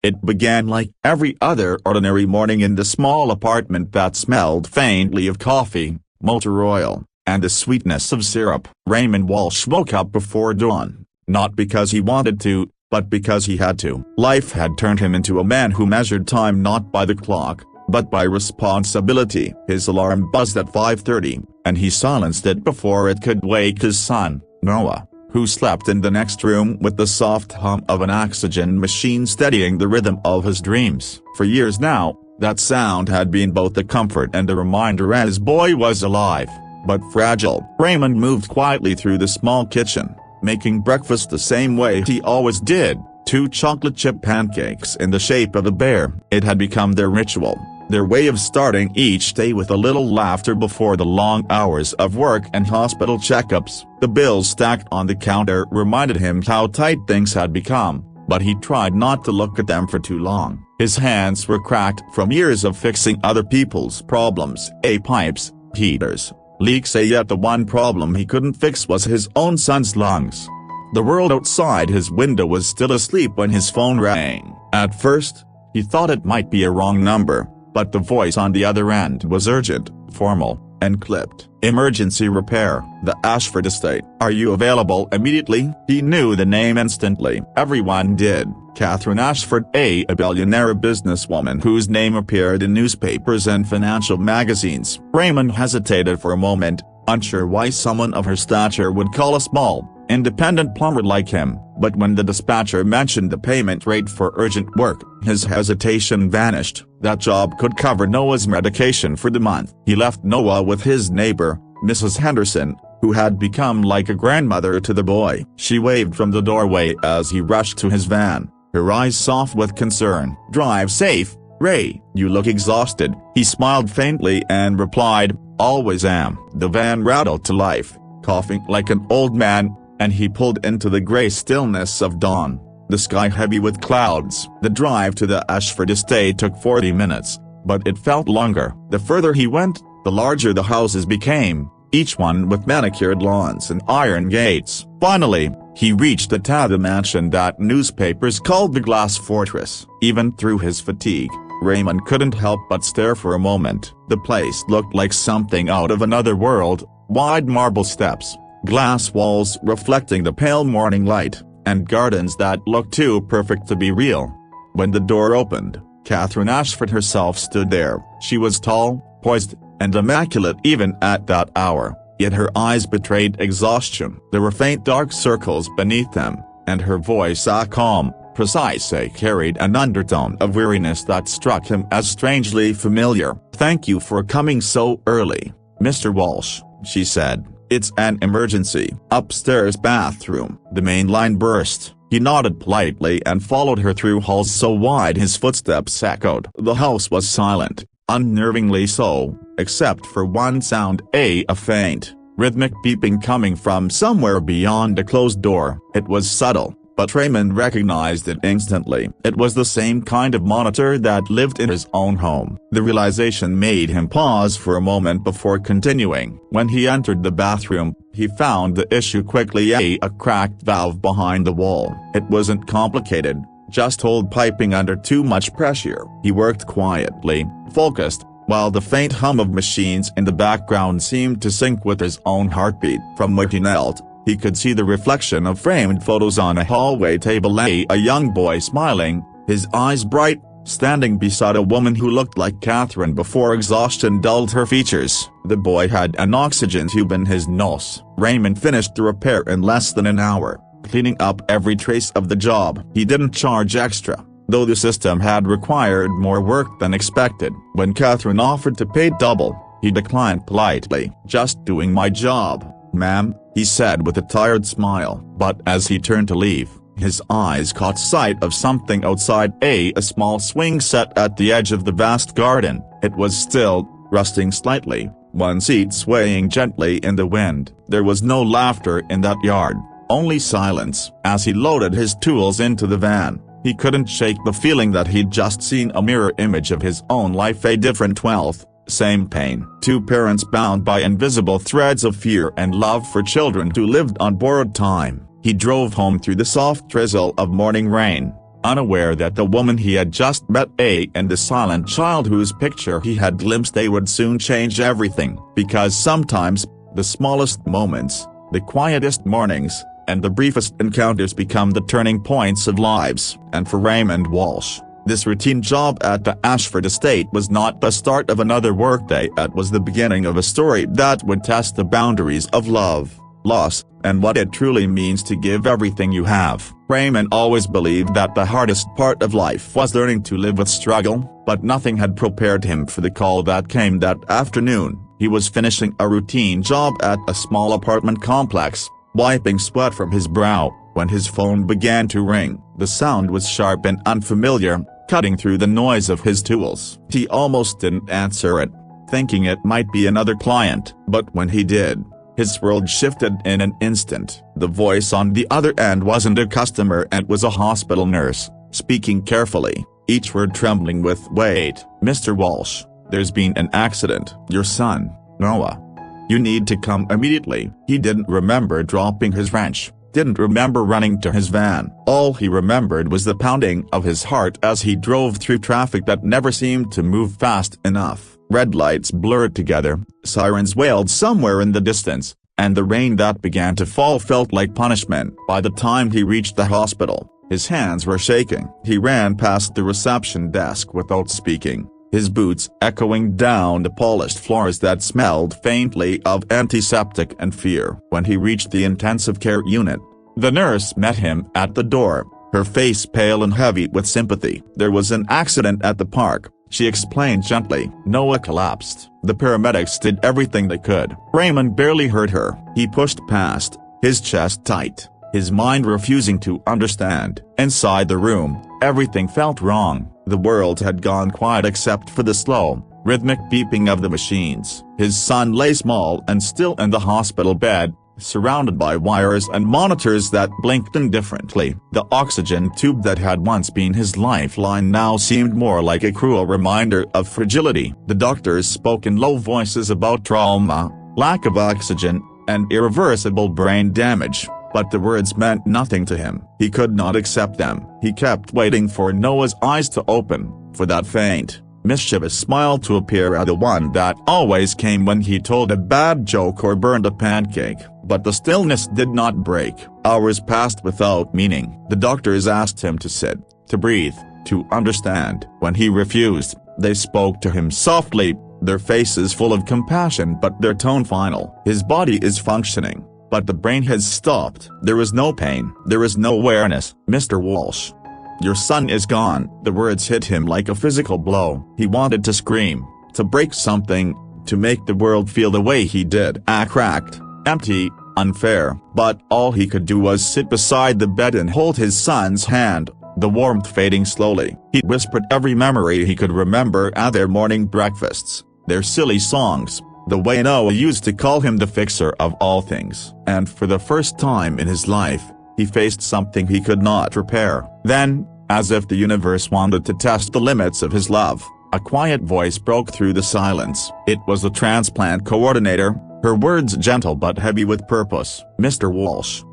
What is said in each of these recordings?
It began like every other ordinary morning in the small apartment that smelled faintly of coffee, motor oil, and the sweetness of syrup. Raymond Walsh woke up before dawn, not because he wanted to, but because he had to. Life had turned him into a man who measured time not by the clock, but by responsibility. His alarm buzzed at 5:30, and he silenced it before it could wake his son, Noah, who slept in the next room with the soft hum of an oxygen machine steadying the rhythm of his dreams. For years now, that sound had been both a comfort and a reminder his boy was alive, but fragile. Raymond moved quietly through the small kitchen, making breakfast the same way he always did, 2 chocolate chip pancakes in the shape of a bear. It had become their ritual, their way of starting each day with a little laughter before the long hours of work and hospital checkups. The bills stacked on the counter reminded him how tight things had become, but he tried not to look at them for too long. His hands were cracked from years of fixing other people's problems, pipes, heaters, leaks, yet the one problem he couldn't fix was his own son's lungs. The world outside his window was still asleep when his phone rang. At first, he thought it might be a wrong number, but the voice on the other end was urgent, formal, and clipped. Emergency repair, the Ashford estate. Are you available immediately? He knew the name instantly. Everyone did. Katherine Ashford, a billionaire businesswoman whose name appeared in newspapers and financial magazines. Raymond hesitated for a moment, unsure why someone of her stature would call a small, independent plumber like him, but when the dispatcher mentioned the payment rate for urgent work, his hesitation vanished. That job could cover Noah's medication for the month. He left Noah with his neighbor, Mrs. Henderson, who had become like a grandmother to the boy. She waved from the doorway as he rushed to his van, her eyes soft with concern. "Drive safe, Ray. You look exhausted." He smiled faintly and replied, "Always am." The van rattled to life, coughing like an old man, and he pulled into the gray stillness of dawn, the sky heavy with clouds. The drive to the Ashford estate took 40 minutes, but it felt longer. The further he went, the larger the houses became, each one with manicured lawns and iron gates. Finally, he reached the Tada mansion that newspapers called the Glass Fortress. Even through his fatigue, Raymond couldn't help but stare for a moment. The place looked like something out of another world, wide marble steps, glass walls reflecting the pale morning light, and gardens that looked too perfect to be real. When the door opened, Katherine Ashford herself stood there. She was tall, poised, and immaculate even at that hour, yet her eyes betrayed exhaustion. There were faint dark circles beneath them, and her voice, calm, precise, carried an undertone of weariness that struck him as strangely familiar. "Thank you for coming so early, Mr. Walsh," she said. "It's an emergency." "Upstairs bathroom." The main line burst. He nodded politely and followed her through halls so wide his footsteps echoed. The house was silent, unnervingly so, except for one sound, a faint, rhythmic beeping coming from somewhere beyond a closed door. It was subtle, but Raymond recognized it instantly. It was the same kind of monitor that lived in his own home. The realization made him pause for a moment before continuing. When he entered the bathroom, he found the issue quickly, a cracked valve behind the wall. It wasn't complicated, just old piping under too much pressure. He worked quietly, focused, while the faint hum of machines in the background seemed to sync with his own heartbeat. From where he knelt, he could see the reflection of framed photos on a hallway table, a young boy smiling, his eyes bright, standing beside a woman who looked like Katherine before exhaustion dulled her features. The boy had an oxygen tube in his nose. Raymond finished the repair in less than an hour, cleaning up every trace of the job. He didn't charge extra, though the system had required more work than expected. When Katherine offered to pay double, he declined politely. "Just doing my job, ma'am," he said with a tired smile. But as he turned to leave, his eyes caught sight of something outside, a small swing set at the edge of the vast garden. It was still, rusting slightly, one seat swaying gently in the wind. There was no laughter in that yard, only silence. As he loaded his tools into the van, he couldn't shake the feeling that he'd just seen a mirror image of his own life, a different wealth, same pain. Two parents bound by invisible threads of fear and love for children who lived on borrowed time. He drove home through the soft drizzle of morning rain, unaware that the woman he had just met and the silent child whose picture he had glimpsed they would soon change everything. Because sometimes, the smallest moments, the quietest mornings, and the briefest encounters become the turning points of lives. And for Raymond Walsh, this routine job at the Ashford estate was not the start of another workday, it was the beginning of a story that would test the boundaries of love, loss, and what it truly means to give everything you have. Raymond always believed that the hardest part of life was learning to live with struggle, but nothing had prepared him for the call that came that afternoon. He was finishing a routine job at a small apartment complex, wiping sweat from his brow, when his phone began to ring. The sound was sharp and unfamiliar, cutting through the noise of his tools. He almost didn't answer it, thinking it might be another client, but when he did, his world shifted in an instant. The voice on the other end wasn't a customer, it was a hospital nurse, speaking carefully, each word trembling with weight. "Mr. Walsh, there's been an accident. Your son, Noah. You need to come immediately." He didn't remember dropping his wrench, didn't remember running to his van. All he remembered was the pounding of his heart as he drove through traffic that never seemed to move fast enough. Red lights blurred together, sirens wailed somewhere in the distance, and the rain that began to fall felt like punishment. By the time he reached the hospital, his hands were shaking. He ran past the reception desk without speaking, his boots echoing down the polished floors that smelled faintly of antiseptic and fear. When he reached the intensive care unit, the nurse met him at the door, her face pale and heavy with sympathy. "There was an accident at the park," she explained gently. "Noah collapsed. The paramedics did everything they could." Raymond barely heard her. He pushed past, his chest tight, his mind refusing to understand. Inside the room, everything felt wrong. The world had gone quiet except for the slow, rhythmic beeping of the machines. His son lay small and still in the hospital bed, surrounded by wires and monitors that blinked indifferently. The oxygen tube that had once been his lifeline now seemed more like a cruel reminder of fragility. The doctors spoke in low voices about trauma, lack of oxygen, and irreversible brain damage, but the words meant nothing to him. He could not accept them. He kept waiting for Noah's eyes to open, for that faint, mischievous smile to appear, the one that always came when he told a bad joke or burned a pancake. But the stillness did not break. Hours passed without meaning. The doctors asked him to sit, to breathe, to understand. When he refused, they spoke to him softly, their faces full of compassion but their tone final. "His body is functioning, but the brain has stopped. There is no pain. There is no awareness. Mr. Walsh, your son is gone." The words hit him like a physical blow. He wanted to scream, to break something, to make the world feel the way he did. Cracked, empty, unfair. But all he could do was sit beside the bed and hold his son's hand, the warmth fading slowly. He whispered every memory he could remember at their morning breakfasts, their silly songs, the way Noah used to call him the fixer of all things. And for the first time in his life, he faced something he could not repair. Then, as if the universe wanted to test the limits of his love, a quiet voice broke through the silence. It was the transplant coordinator, her words gentle but heavy with purpose. "Mr. Walsh,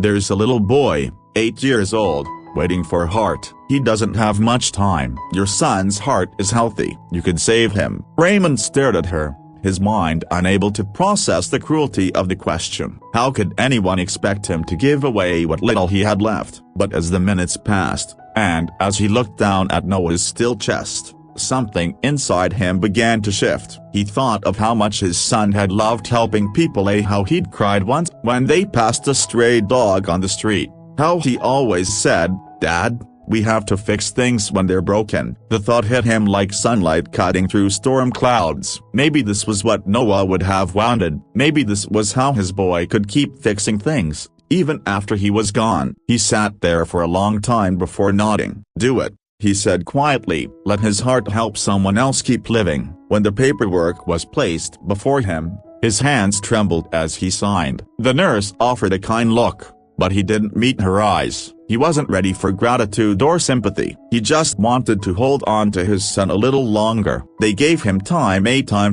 there's a little boy, 8 years old, waiting for a heart. He doesn't have much time. Your son's heart is healthy. You could save him." Raymond stared at her, his mind unable to process the cruelty of the question. How could anyone expect him to give away what little he had left? But as the minutes passed, and as he looked down at Noah's still chest, something inside him began to shift. He thought of how much his son had loved helping people, how he'd cried once when they passed a stray dog on the street, how he always said, "Dad, we have to fix things when they're broken." The thought hit him like sunlight cutting through storm clouds. Maybe this was what Noah would have wanted. Maybe this was how his boy could keep fixing things, even after he was gone. He sat there for a long time before nodding. "Do it," he said quietly. "Let his heart help someone else keep living." When the paperwork was placed before him, his hands trembled as he signed. The nurse offered a kind look, but he didn't meet her eyes. He wasn't ready for gratitude or sympathy. He just wanted to hold on to his son a little longer. They gave him time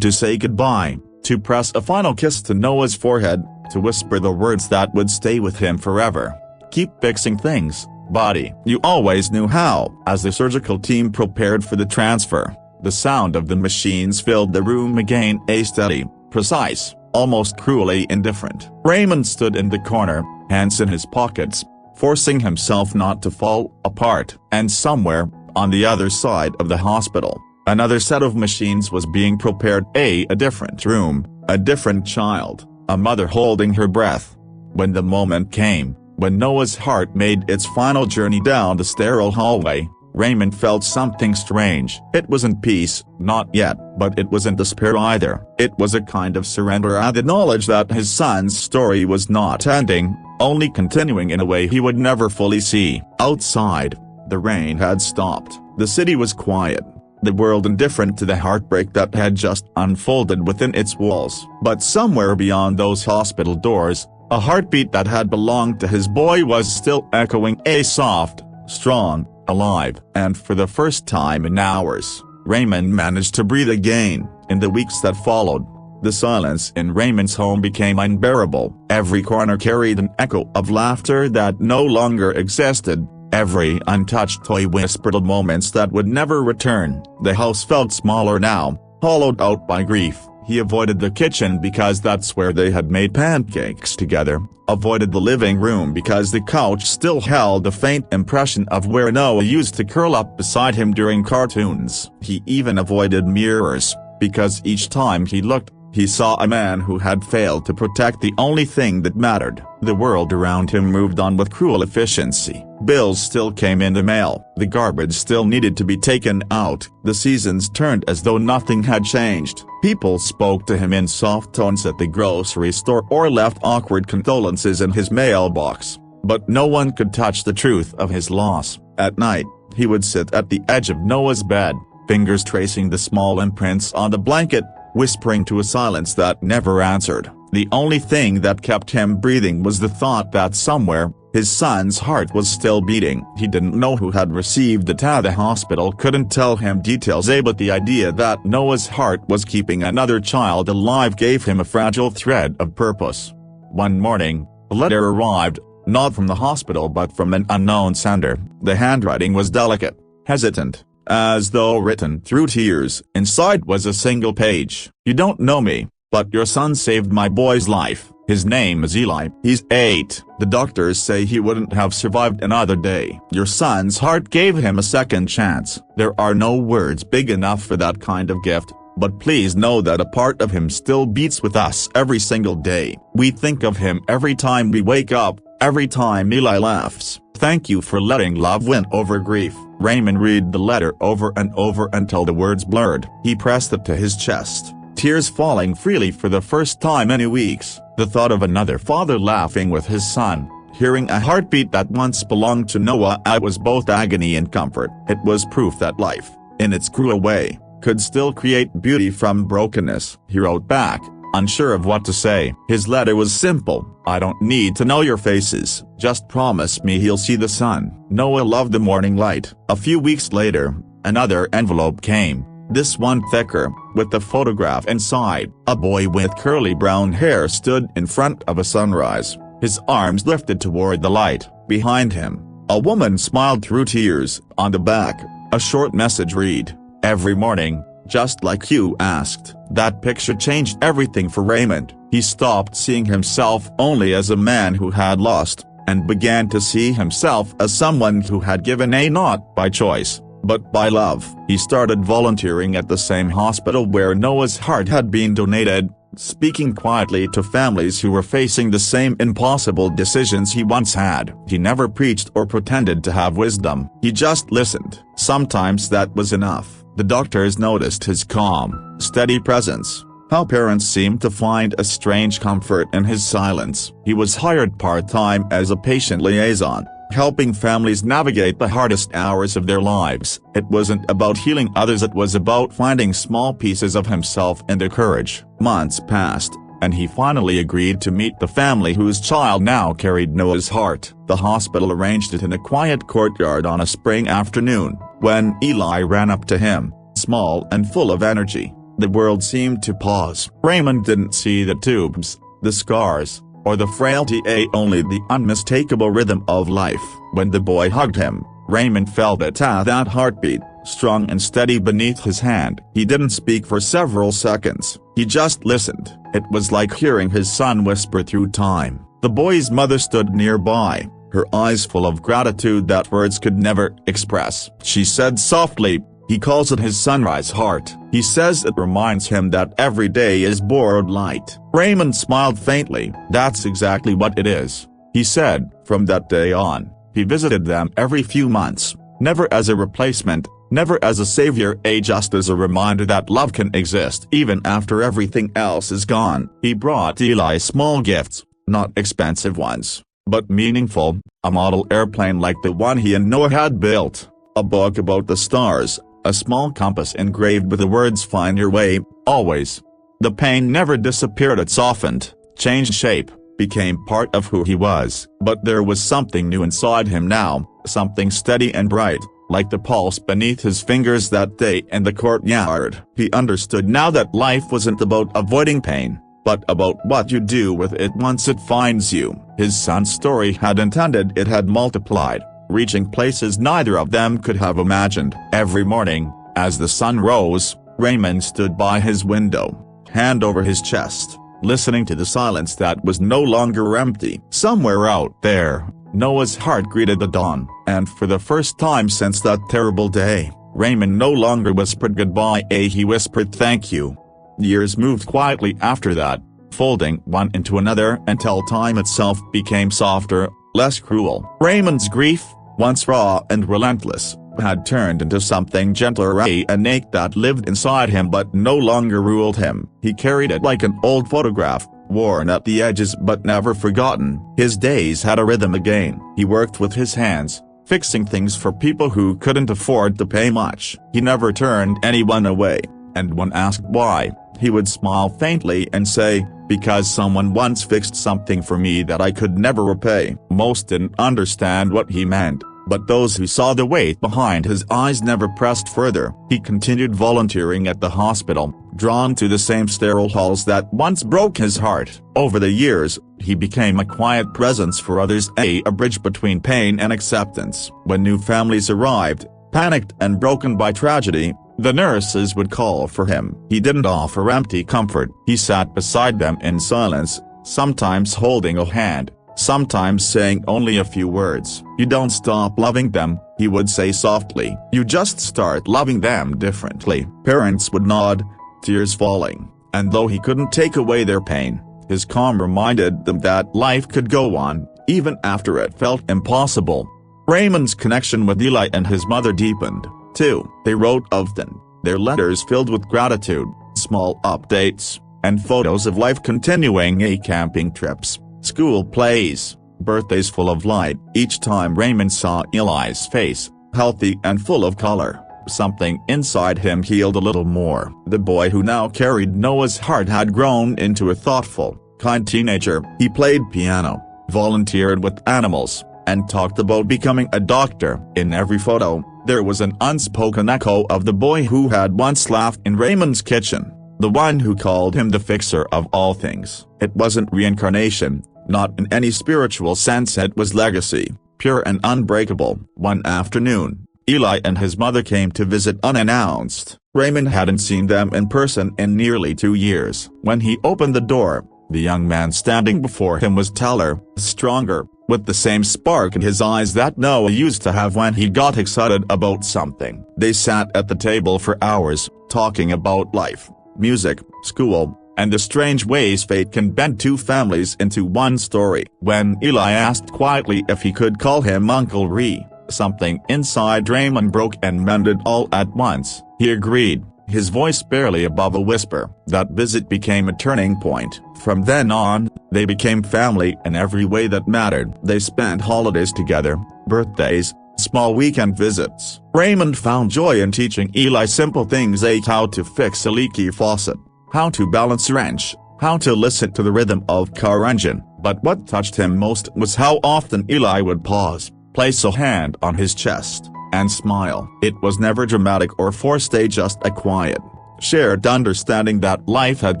to say goodbye, to press a final kiss to Noah's forehead, to whisper the words that would stay with him forever. "Keep fixing things, body. You always knew how. As the surgical team prepared for the transfer, the sound of the machines filled the room again, a steady, precise, almost cruelly indifferent. Raymond stood in the corner, hands in his pockets, forcing himself not to fall apart. And somewhere, on the other side of the hospital, another set of machines was being prepared, a different room, a different child, a mother holding her breath. When the moment came, when Noah's heart made its final journey down the sterile hallway, Raymond felt something strange. It wasn't peace, not yet, but it wasn't despair either. It was a kind of surrender at the knowledge that his son's story was not ending, only continuing in a way he would never fully see. Outside, the rain had stopped. The city was quiet, the world indifferent to the heartbreak that had just unfolded within its walls. But somewhere beyond those hospital doors, a heartbeat that had belonged to his boy was still echoing, a soft, strong, alive. And for the first time in hours, Raymond managed to breathe again. In the weeks that followed, the silence in Raymond's home became unbearable. Every corner carried an echo of laughter that no longer existed. Every untouched toy whispered of moments that would never return. The house felt smaller now, hollowed out by grief. He avoided the kitchen because that's where they had made pancakes together, avoided the living room because the couch still held a faint impression of where Noah used to curl up beside him during cartoons. He even avoided mirrors, because each time he looked, he saw a man who had failed to protect the only thing that mattered. The world around him moved on with cruel efficiency. Bills still came in the mail. The garbage still needed to be taken out. The seasons turned as though nothing had changed. People spoke to him in soft tones at the grocery store or left awkward condolences in his mailbox. But no one could touch the truth of his loss. At night, he would sit at the edge of Noah's bed, fingers tracing the small imprints on the blanket, whispering to a silence that never answered. The only thing that kept him breathing was the thought that somewhere, his son's heart was still beating. He didn't know who had received it at the hospital, couldn't tell him details, but the idea that Noah's heart was keeping another child alive gave him a fragile thread of purpose. One morning, a letter arrived, not from the hospital but from an unknown sender. The handwriting was delicate, hesitant, as though written through tears. Inside was a single page. "You don't know me, but your son saved my boy's life. His name is Eli. He's 8. The doctors say he wouldn't have survived another day. Your son's heart gave him a second chance. There are no words big enough for that kind of gift, but please know that a part of him still beats with us every single day. We think of him every time we wake up, every time Eli laughs. Thank you for letting love win over grief." Raymond read the letter over and over until the words blurred. He pressed it to his chest, tears falling freely for the first time in weeks. The thought of another father laughing with his son, hearing a heartbeat that once belonged to Noah, was both agony and comfort. It was proof that life, in its cruel way, could still create beauty from brokenness. He wrote back, unsure of what to say. His letter was simple: "I don't need to know your faces, just promise me he'll see the sun." Noah loved the morning light. A few weeks later, another envelope came, this one thicker, with a photograph inside. A boy with curly brown hair stood in front of a sunrise, his arms lifted toward the light. Behind him, a woman smiled through tears. On the back, a short message read, "Every morning, just like you asked." That picture changed everything for Raymond. He stopped seeing himself only as a man who had lost, and began to see himself as someone who had given, not by choice, but by love. He started volunteering at the same hospital where Noah's heart had been donated, speaking quietly to families who were facing the same impossible decisions he once had. He never preached or pretended to have wisdom. He just listened. Sometimes that was enough. The doctors noticed his calm, steady presence, how parents seemed to find a strange comfort in his silence. He was hired part-time as a patient liaison, helping families navigate the hardest hours of their lives. It wasn't about healing others, it was about finding small pieces of himself in their courage. Months passed, and he finally agreed to meet the family whose child now carried Noah's heart. The hospital arranged it in a quiet courtyard on a spring afternoon. When Eli ran up to him, small and full of energy, the world seemed to pause. Raymond didn't see the tubes, the scars, or the frailty, only the unmistakable rhythm of life. When the boy hugged him, Raymond felt it at that heartbeat, strong and steady beneath his hand. He didn't speak for several seconds, he just listened. It was like hearing his son whisper through time. The boy's mother stood nearby, her eyes full of gratitude that words could never express. She said softly, "He calls it his sunrise heart. He says it reminds him that every day is borrowed light." Raymond smiled faintly. "That's exactly what it is," he said. From that day on, he visited them every few months, never as a replacement, never as a savior, just as a reminder that love can exist even after everything else is gone. He brought Eli small gifts, not expensive ones, but meaningful, a model airplane like the one he and Noah had built, a book about the stars, a small compass engraved with the words "Find your way, always." The pain never disappeared, it softened, changed shape, became part of who he was. But there was something new inside him now, something steady and bright, like the pulse beneath his fingers that day in the courtyard. He understood now that life wasn't about avoiding pain, but about what you do with it once it finds you. His son's story had intended, it had multiplied, reaching places neither of them could have imagined. Every morning, as the sun rose, Raymond stood by his window, hand over his chest, listening to the silence that was no longer empty. Somewhere out there, Noah's heart greeted the dawn, and for the first time since that terrible day, Raymond no longer whispered goodbye, he whispered thank you. Years moved quietly after that, folding one into another until time itself became softer, less cruel. Raymond's grief, once raw and relentless, had turned into something gentler, an ache that lived inside him but no longer ruled him. He carried it like an old photograph, worn at the edges but never forgotten. His days had a rhythm again. He worked with his hands, fixing things for people who couldn't afford to pay much. He never turned anyone away, and when asked why, he would smile faintly and say, "Because someone once fixed something for me that I could never repay." Most didn't understand what he meant, but those who saw the weight behind his eyes never pressed further. He continued volunteering at the hospital, drawn to the same sterile halls that once broke his heart. Over the years, he became a quiet presence for others, a bridge between pain and acceptance. When new families arrived, panicked and broken by tragedy, the nurses would call for him. He didn't offer empty comfort. He sat beside them in silence, sometimes holding a hand, sometimes saying only a few words. "You don't stop loving them," he would say softly. "You just start loving them differently." Parents would nod, tears falling, and though he couldn't take away their pain, his calm reminded them that life could go on, even after it felt impossible. Raymond's connection with Eli and his mother deepened, too. They wrote often, their letters filled with gratitude, small updates, and photos of life continuing, camping trips, school plays, birthdays full of light. Each time Raymond saw Eli's face, healthy and full of color, something inside him healed a little more. The boy who now carried Noah's heart had grown into a thoughtful, kind teenager. He played piano, volunteered with animals, and talked about becoming a doctor. In every photo, there was an unspoken echo of the boy who had once laughed in Raymond's kitchen, the one who called him the fixer of all things. It wasn't reincarnation, not in any spiritual sense, it was legacy, pure and unbreakable. One afternoon, Eli and his mother came to visit unannounced. Raymond hadn't seen them in person in nearly 2 years. When he opened the door, the young man standing before him was taller, stronger, with the same spark in his eyes that Noah used to have when he got excited about something. They sat at the table for hours, talking about life, music, school, and the strange ways fate can bend two families into one story. When Eli asked quietly if he could call him Uncle Ree, something inside Raymond broke and mended all at once. He agreed, his voice barely above a whisper. That visit became a turning point. From then on, they became family in every way that mattered. They spent holidays together, birthdays, small weekend visits. Raymond found joy in teaching Eli simple things, like how to fix a leaky faucet, how to balance a wrench, how to listen to the rhythm of car engine. But what touched him most was how often Eli would pause, place a hand on his chest, and smile. It was never dramatic or forced, just a quiet, shared understanding that life had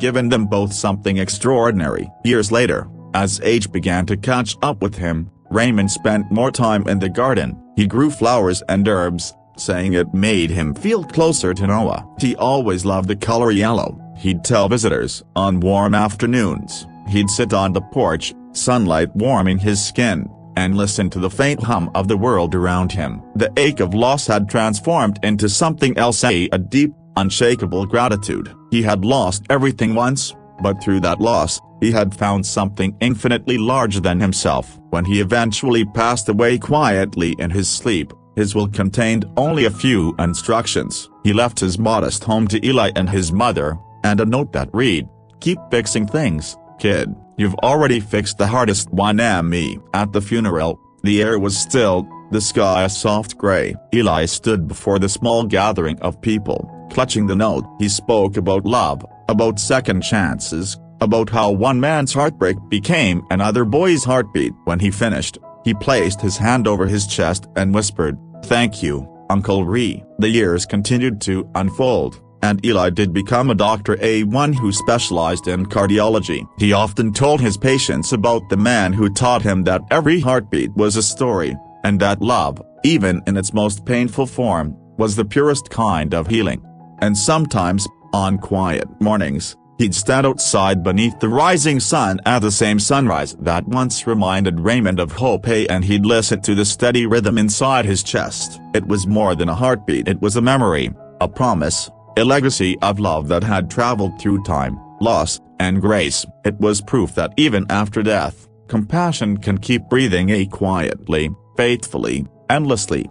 given them both something extraordinary. Years later, As age began to catch up with him, Raymond spent more time in the garden. He grew flowers and herbs, saying it made him feel closer to Noah. He always loved the color yellow. He'd tell visitors. On warm afternoons, he'd sit on the porch, sunlight warming his skin, and listen to the faint hum of the world around him. The ache of loss had transformed into something else, a deep, unshakable gratitude. He had lost everything once, but through that loss, he had found something infinitely larger than himself. When he eventually passed away quietly in his sleep, his will contained only a few instructions. He left his modest home to Eli and his mother, and a note that read, "Keep fixing things, kid. You've already fixed the hardest one." At the funeral, the air was still, the sky a soft gray. Eli stood before the small gathering of people, clutching the note. He spoke about love, about second chances, about how one man's heartbreak became another boy's heartbeat. When he finished, he placed his hand over his chest and whispered, "Thank you, Uncle Ree." The years continued to unfold, and Eli did become a doctor, one who specialized in cardiology. He often told his patients about the man who taught him that every heartbeat was a story, and that love, even in its most painful form, was the purest kind of healing. And sometimes, on quiet mornings, he'd stand outside beneath the rising sun at the same sunrise that once reminded Raymond of hope, and he'd listen to the steady rhythm inside his chest. It was more than a heartbeat, it was a memory, a promise, a legacy of love that had traveled through time, loss, and grace. It was proof that even after death, compassion can keep breathing quietly, faithfully, endlessly.